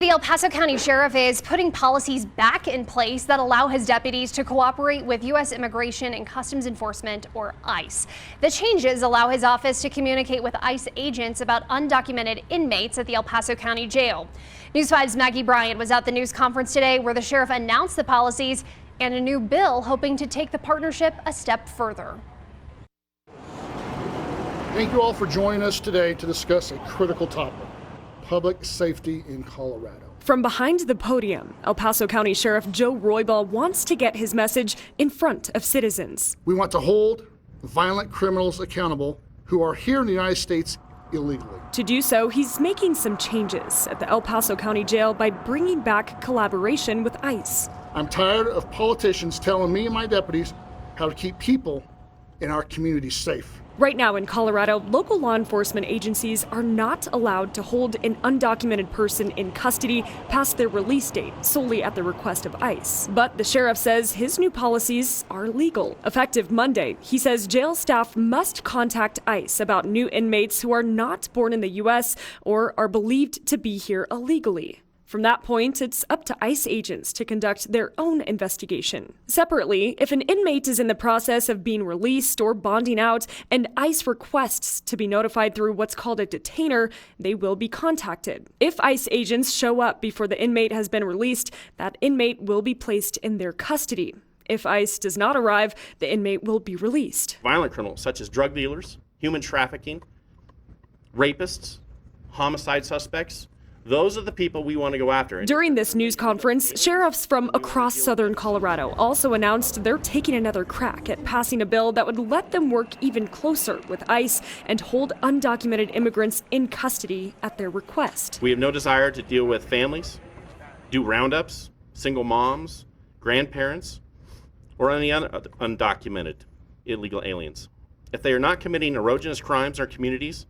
The El Paso County Sheriff is putting policies back in place that allow his deputies to cooperate with U.S. Immigration and Customs Enforcement, or ICE. The changes allow his office to communicate with ICE agents about undocumented inmates at the El Paso County Jail. News 5's Maggie Bryant was at the news conference today where the sheriff announced the policies and a new bill hoping to take the partnership a step further. Thank you all for joining us today to discuss a critical topic: public safety in Colorado. From behind the podium, El Paso County Sheriff Joe Roybal wants to get his message in front of citizens. We want to hold violent criminals accountable who are here in the United States illegally. To do so, he's making some changes at the El Paso County Jail by bringing back collaboration with ICE. I'm tired of politicians telling me and my deputies how to keep people in our communities safe. Right now in Colorado, local law enforcement agencies are not allowed to hold an undocumented person in custody past their release date, solely at the request of ICE. But the sheriff says his new policies are legal. Effective Monday, he says jail staff must contact ICE about new inmates who are not born in the U.S. or are believed to be here illegally. From that point, it's up to ICE agents to conduct their own investigation. Separately, if an inmate is in the process of being released or bonding out and ICE requests to be notified through what's called a detainer, they will be contacted. If ICE agents show up before the inmate has been released, that inmate will be placed in their custody. If ICE does not arrive, the inmate will be released. Violent criminals such as drug dealers, human trafficking, rapists, homicide suspects, those are the people we want to go after. During this news conference, sheriffs from across southern Colorado also announced they're taking another crack at passing a bill that would let them work even closer with ICE and hold undocumented immigrants in custody at their request. We have no desire to deal with families, do roundups, single moms, grandparents, or any other undocumented illegal aliens. If they are not committing erogenous crimes in our communities,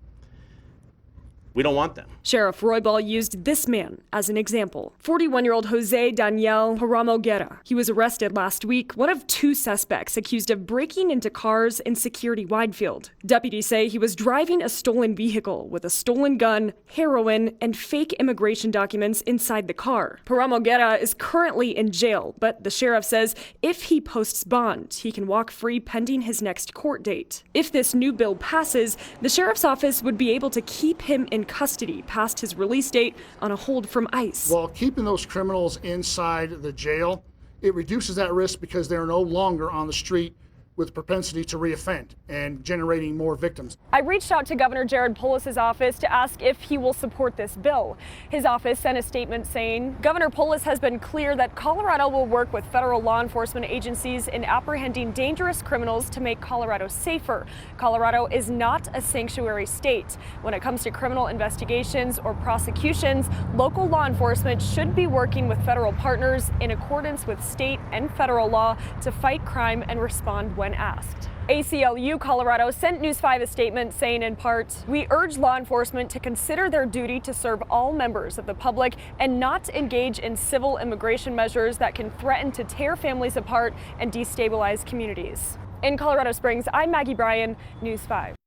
we don't want them. Sheriff Roybal used this man as an example. 41-year-old Jose Daniel Paramo Guerra. He was arrested last week, one of two suspects accused of breaking into cars in Security Widefield. Deputies say he was driving a stolen vehicle with a stolen gun, heroin, and fake immigration documents inside the car. Paramo Guerra is currently in jail, but the sheriff says if he posts bond, he can walk free pending his next court date. If this new bill passes, the sheriff's office would be able to keep him in custody past his release date on a hold from ICE. While keeping those criminals inside the jail, it reduces that risk because they're no longer on the street with propensity to reoffend and generating more victims. I reached out to Governor Jared Polis's office to ask if he will support this bill. His office sent a statement saying, Governor Polis has been clear that Colorado will work with federal law enforcement agencies in apprehending dangerous criminals to make Colorado safer. Colorado is not a sanctuary state. When it comes to criminal investigations or prosecutions, local law enforcement should be working with federal partners in accordance with state and federal law to fight crime and respond when asked. ACLU Colorado sent News 5 a statement saying in part, we urge law enforcement to consider their duty to serve all members of the public and not engage in civil immigration measures that can threaten to tear families apart and destabilize communities. In Colorado Springs, I'm Maggie Bryan, News 5.